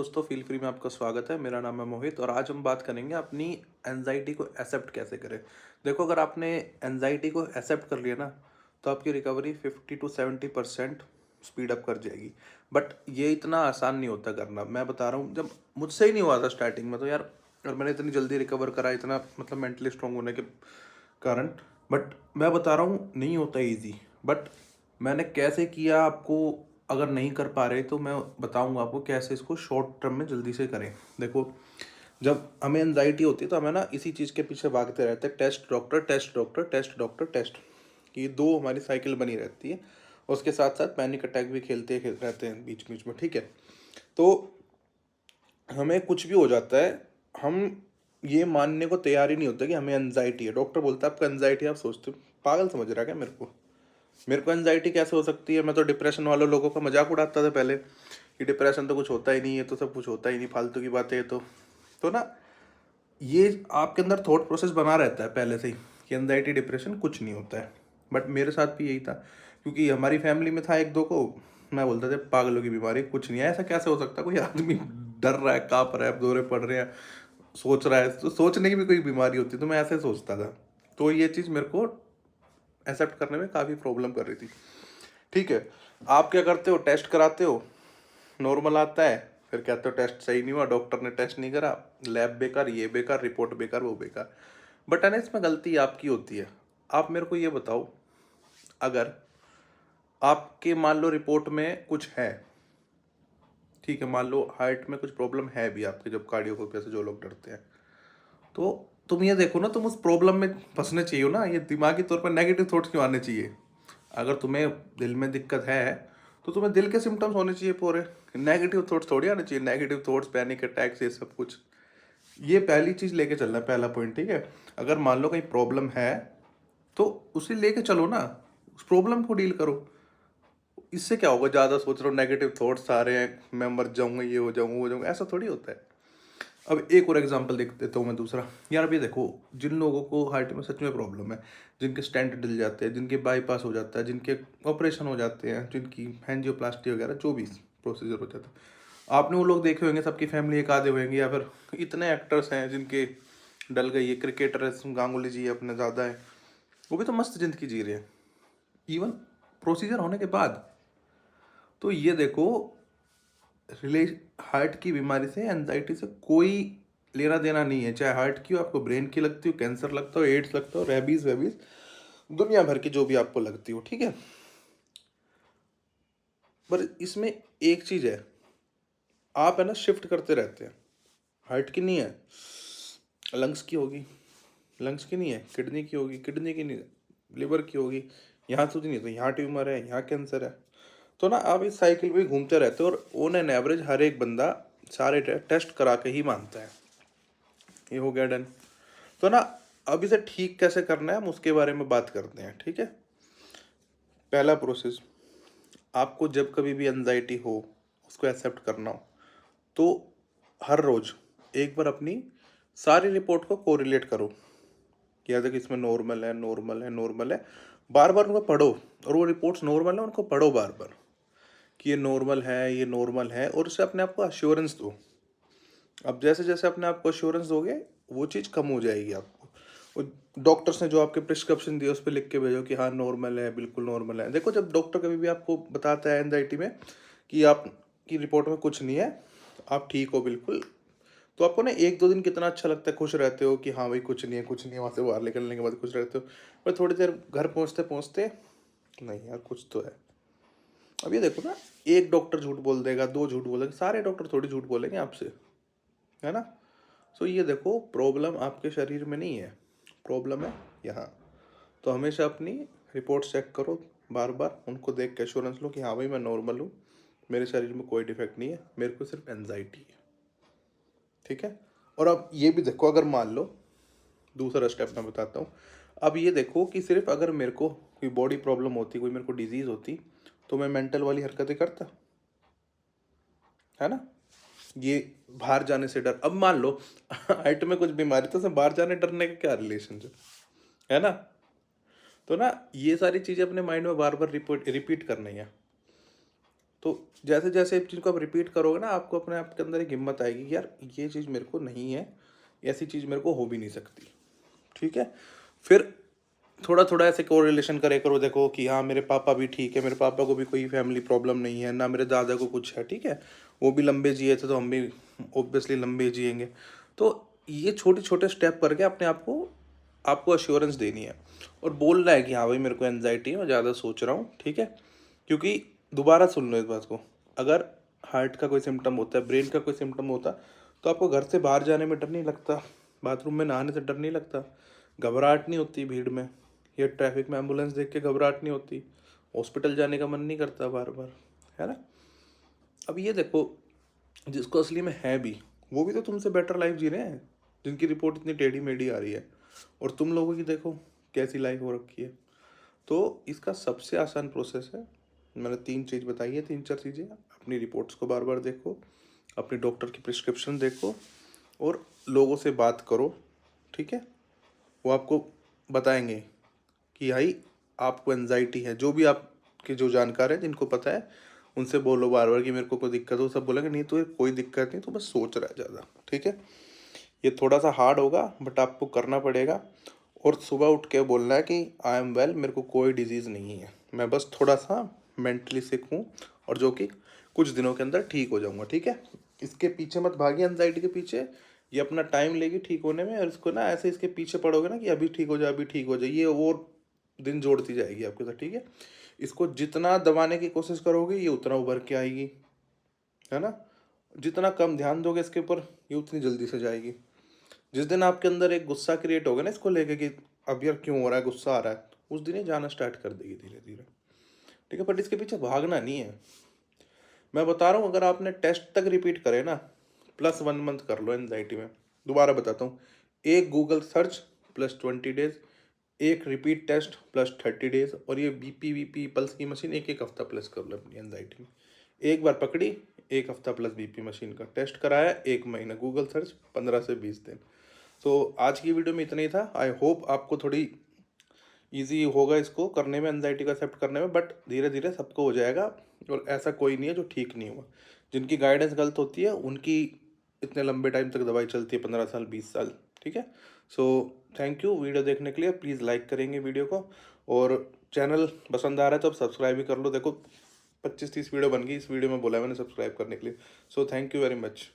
दोस्तों feel free में आपका स्वागत है। मेरा नाम है मोहित और आज हम बात करेंगे अपनी एनजाइटी को एक्सेप्ट कैसे करें। देखो, अगर आपने एनजाइटी को एक्सेप्ट कर लिया ना तो आपकी रिकवरी 50 to 70% स्पीड अप कर जाएगी। बट ये इतना आसान नहीं होता करना। मैं बता रहा हूँ, जब मुझसे ही नहीं हुआ था स्टार्टिंग में तो यार, और मैंने इतनी जल्दी रिकवर करा इतना मतलब मेंटली स्ट्रांग होने के कारण। बट मैं बता रहा हूँ नहीं होता ईजी। बट मैंने कैसे किया आपको, अगर नहीं कर पा रहे तो मैं बताऊंगा आपको कैसे इसको शॉर्ट टर्म में जल्दी से करें। देखो, जब हमें एनजाइटी होती है तो हमें ना इसी चीज़ के पीछे भागते रहते हैं, test doctor test doctor test doctor test. ये दो हमारी साइकिल बनी रहती है। उसके साथ साथ पैनिक अटैक भी खेलते रहते हैं बीच बीच में, ठीक है। तो हमें कुछ भी हो जाता है, हम ये मानने को तैयार ही नहीं होता कि हमें एनजाइटी है। डॉक्टर बोलता है आपको एनजाइटी, आप सोचते हो पागल समझ रहा है क्या मेरे को एनजाइटी कैसे हो सकती है। मैं तो डिप्रेशन वाले लोगों का मजाक उड़ाता था पहले कि डिप्रेशन तो कुछ होता ही नहीं है, तो सब कुछ होता ही नहीं, फालतू की बातें है। तो ना, ये आपके अंदर थॉट प्रोसेस बना रहता है पहले से ही कि एनजाइटी डिप्रेशन कुछ नहीं होता है। बट मेरे साथ भी यही था, क्योंकि हमारी फैमिली में था एक दो को। मैं बोलता था पागलों की बीमारी, कुछ नहीं है, ऐसा कैसे हो सकता है। कोई आदमी डर रहा है, काँप रहा है, दौरे पड़ रहे हैं, सोच रहा है, तो सोचने की भी कोई बीमारी होती है। तो मैं ऐसे सोचता था। तो ये चीज़ मेरे को एक्सेप्ट करने में काफ़ी प्रॉब्लम कर रही थी, ठीक है। आप क्या करते हो, टेस्ट कराते हो, नॉर्मल आता है, फिर कहते हो टेस्ट सही नहीं हुआ, डॉक्टर ने टेस्ट नहीं करा, लैब बेकार, ये बेकार, रिपोर्ट बेकार, वो बेकार। बट है ना, इसमें गलती आपकी होती है। आप मेरे को ये बताओ, अगर आपके मान लो रिपोर्ट में कुछ है, ठीक है, मान लो हार्ट में कुछ प्रॉब्लम है भी आपके, जब कार्डियोकोपिया से जो लोग डरते हैं, तो तुम ये देखो ना, तुम उस प्रॉब्लम में फंसने चाहिए हो ना। ये दिमागी तौर पर नेगेटिव थॉट्स क्यों आने चाहिए। अगर तुम्हें दिल में दिक्कत है तो तुम्हें दिल के सिम्टम्स होने चाहिए पूरे, नेगेटिव थॉट्स थोड़ी आने चाहिए। नेगेटिव थॉट्स, पैनिक अटैक्स, ये सब कुछ, ये पहली चीज लेके चलना है, पहला पॉइंट, ठीक है। अगर मान लो कहीं प्रॉब्लम है तो उसे लेके चलो ना, उस प्रॉब्लम को डील करो। इससे क्या होगा, ज्यादा सोच रहे हो, नेगेटिव थॉट्स आ रहे हैं, मैं मर जाऊंगा, ये हो जाऊंगा, वो हो जाऊंगा, ऐसा थोड़ी होता है। अब एक और एग्जांपल देख देता हूँ मैं दूसरा। यार अभी देखो, जिन लोगों को हार्ट में सच में प्रॉब्लम है, जिनके स्टेंट डल जाते हैं, जिनके बाईपास हो जाता है, जिनके ऑपरेशन हो जाते हैं, जिनकी एंजियोप्लास्टी वगैरह जो भी प्रोसीजर हो जाता है, आपने वो लोग देखे होंगे, सबकी फैमिली एक आधे होंगे, या फिर इतने एक्टर्स हैं जिनके डल गई है। क्रिकेटर है, गांगुली जी अपने ज़्यादा है, वो भी तो मस्त जिंदगी जी रहे हैं इवन प्रोसीजर होने के बाद। तो ये देखो, रिले हार्ट की बीमारी से, एंजाइटी से कोई लेना देना नहीं है। चाहे हार्ट की हो, आपको ब्रेन की लगती हो, कैंसर लगता हो, एड्स लगता हो, रेबीज वेबीज, दुनिया भर की जो भी आपको लगती हो, ठीक है। पर इसमें एक चीज है, आप है ना शिफ्ट करते रहते हैं। हार्ट की नहीं है, लंग्स की होगी, लंग्स की नहीं है, किडनी की होगी, किडनी की नहीं है, लिवर की होगी, यहाँ तो नहीं, तो यहाँ ट्यूमर है, यहाँ कैंसर है। तो ना आप इस साइकिल में घूमते रहते हो, और ऑन एन एवरेज हर एक बंदा सारे टेस्ट करा के ही मानता है। ये हो गया डन। तो ना, अब इसे ठीक कैसे करना है हम उसके बारे में बात करते हैं, ठीक है। पहला प्रोसेस, आपको जब कभी भी एनजाइटी हो, उसको एक्सेप्ट करना हो, तो हर रोज एक बार अपनी सारी रिपोर्ट को कोरिलेट करो कि याद है कि इसमें नॉर्मल है, नॉर्मल है, नॉर्मल है। बार बार उनको पढ़ो, और वो रिपोर्ट्स नॉर्मल है उनको पढ़ो बार बार कि ये नॉर्मल है, ये नॉर्मल है, और उससे अपने आप को अश्योरेंस दो। अब जैसे जैसे अपने आप को अश्योरेंस दोगे, वो चीज़ कम हो जाएगी आपको। और डॉक्टर्स ने जो आपके प्रिस्क्रिप्शन दिए उस पर लिख के भेजो कि हाँ नॉर्मल है, बिल्कुल नॉर्मल है। देखो, जब डॉक्टर कभी भी आपको बताता है एंजाइटी में कि आपकी रिपोर्ट में कुछ नहीं है, आप ठीक हो बिल्कुल, तो आपको ना एक दो दिन कितना अच्छा लगता है, खुश रहते हो कि हाँ भाई कुछ नहीं है, कुछ नहीं है, वहाँ से बाहर निकलने के बाद खुश रहते हो। पर थोड़ी देर घर पहुँचते पहुँचते, नहीं यार कुछ तो है। अब ये देखो ना, एक डॉक्टर झूठ बोल देगा, दो झूठ बोलेगा, सारे डॉक्टर थोड़ी झूठ बोलेंगे आपसे, है ना। सो ये देखो, प्रॉब्लम आपके शरीर में नहीं है, प्रॉब्लम है यहाँ। तो हमेशा अपनी रिपोर्ट चेक करो बार बार, उनको देख के एश्योरेंस लो कि हाँ भाई मैं नॉर्मल हूँ, मेरे शरीर में कोई डिफेक्ट नहीं है, मेरे को सिर्फ एनजाइटी है, ठीक है। और अब ये भी देखो, अगर मान लो, दूसरा स्टेप मैं बताता हूँ। अब ये देखो कि सिर्फ अगर मेरे को कोई बॉडी प्रॉब्लम होती, कोई मेरे को डिजीज होती, तो मैं मेंटल वाली हरकतें करता, है ना। ये बाहर जाने से डर, अब मान लो हार्ट में कुछ बीमारी, तो उसमें बाहर जाने डरने का क्या रिलेशनशिप है ना। तो ना, ये सारी चीजें अपने माइंड में बार बार रिपीट रिपीट करनी है। तो जैसे जैसे इस चीज़ को आप रिपीट करोगे ना, आपको अपने आप के अंदर एक हिम्मत आएगी कि यार ये चीज़ मेरे को नहीं है, ऐसी चीज़ मेरे को हो भी नहीं सकती। ठीक है, फिर थोड़ा थोड़ा ऐसे कोरिलेशन करे करो, देखो कि हाँ मेरे पापा भी ठीक है, मेरे पापा को भी कोई फैमिली प्रॉब्लम नहीं है, ना मेरे दादा को कुछ है, ठीक है, वो भी लंबे जिए थे तो हम भी ऑब्वियसली लंबे जिएंगे। तो ये छोटे छोटे स्टेप करके अपने आप को आपको अश्योरेंस देनी है और बोलना है कि हाँ भाई मेरे को एनजाइटी है, मैं ज़्यादा सोच रहा हूँ, ठीक है। क्योंकि दोबारा सुन लो इस बात को, अगर हार्ट का कोई सिम्टम होता है, ब्रेन का कोई सिम्टम होता, तो आपको घर से बाहर जाने में डर नहीं लगता, बाथरूम में नहाने से डर नहीं लगता, घबराहट नहीं होती भीड़ में, या ट्रैफिक में एम्बुलेंस देख के घबराहट नहीं होती, हॉस्पिटल जाने का मन नहीं करता बार बार, है ना। अब ये देखो, जिसको असली में है भी, वो भी तो तुमसे बेटर लाइफ जी रहे हैं, जिनकी रिपोर्ट इतनी टेढ़ी मेढ़ी आ रही है, और तुम लोगों की देखो कैसी लाइफ हो रखी है। तो इसका सबसे आसान प्रोसेस है, मैंने 3 चीज़ बताई है, 3-4 चीज़ें। अपनी रिपोर्ट्स को बार बार देखो, अपने डॉक्टर की प्रिस्क्रिप्शन देखो, और लोगों से बात करो, ठीक है। वो आपको बताएंगे कि भाई आपको एनजाइटी है, जो भी आपके जो जानकार है जिनको पता है, उनसे बोलो बार बार कि मेरे को कोई दिक्कत हो, सब बोलेंगे नहीं तो कोई दिक्कत नहीं, तो बस सोच रहा है ज़्यादा, ठीक है। ये थोड़ा सा हार्ड होगा बट आपको करना पड़ेगा, और सुबह उठ के बोलना है कि आई एम वेल, मेरे को कोई डिजीज़ नहीं है, मैं बस थोड़ा सा मेंटली सिक हूँ, और जो कि कुछ दिनों के अंदर ठीक हो जाऊँगा, ठीक है। इसके पीछे मत भागिए, एनजाइटी के पीछे, ये अपना टाइम लेगी ठीक होने में, और इसको ना ऐसे इसके पीछे पड़ोगे ना कि अभी ठीक हो जाए, अभी ठीक हो जाए, ये और दिन जोड़ती जाएगी आपके साथ, ठीक है। इसको जितना दबाने की कोशिश करोगे ये उतना उभर के आएगी, है ना। जितना कम ध्यान दोगे इसके ऊपर, ये उतनी जल्दी से जाएगी। जिस दिन आपके अंदर एक गुस्सा क्रिएट होगा ना इसको लेके कि अब यार क्यों हो रहा है, गुस्सा आ रहा है, उस दिन ये जाना स्टार्ट कर देगी धीरे धीरे, ठीक है। बट इसके पीछे भागना नहीं है, मैं बता रहा हूँ। अगर आपने टेस्ट तक रिपीट करे ना, +1 मंथ कर लो एनजाइटी में। दोबारा बताता हूँ, एक गूगल सर्च +20 डेज, एक रिपीट टेस्ट +30 डेज, और ये बीपी वीपी पल्स की मशीन एक एक हफ्ता प्लस कर लो अपनी एनजाइटी में। एक बार पकड़ी, एक हफ्ता प्लस बीपी मशीन का टेस्ट कराया, 1 महीना गूगल सर्च, 15 से 20 दिन। तो आज की वीडियो में इतना ही था। आई होप आपको थोड़ी इजी होगा इसको करने में, एनजाइटी को एक्सेप्ट करने में, बट धीरे धीरे सबको हो जाएगा। और ऐसा कोई नहीं है जो ठीक नहीं हुआ, जिनकी गाइडेंस गलत होती है उनकी इतने लंबे टाइम तक दवाई चलती है, 15 साल 20 साल, ठीक है। सो थैंक यू वीडियो देखने के लिए, प्लीज़ लाइक करेंगे वीडियो को, और चैनल पसंद आ रहा है तो अब सब्सक्राइब भी कर लो। देखो 25-30 वीडियो बन गई, इस वीडियो में बोला है मैंने सब्सक्राइब करने के लिए। So thank you very much.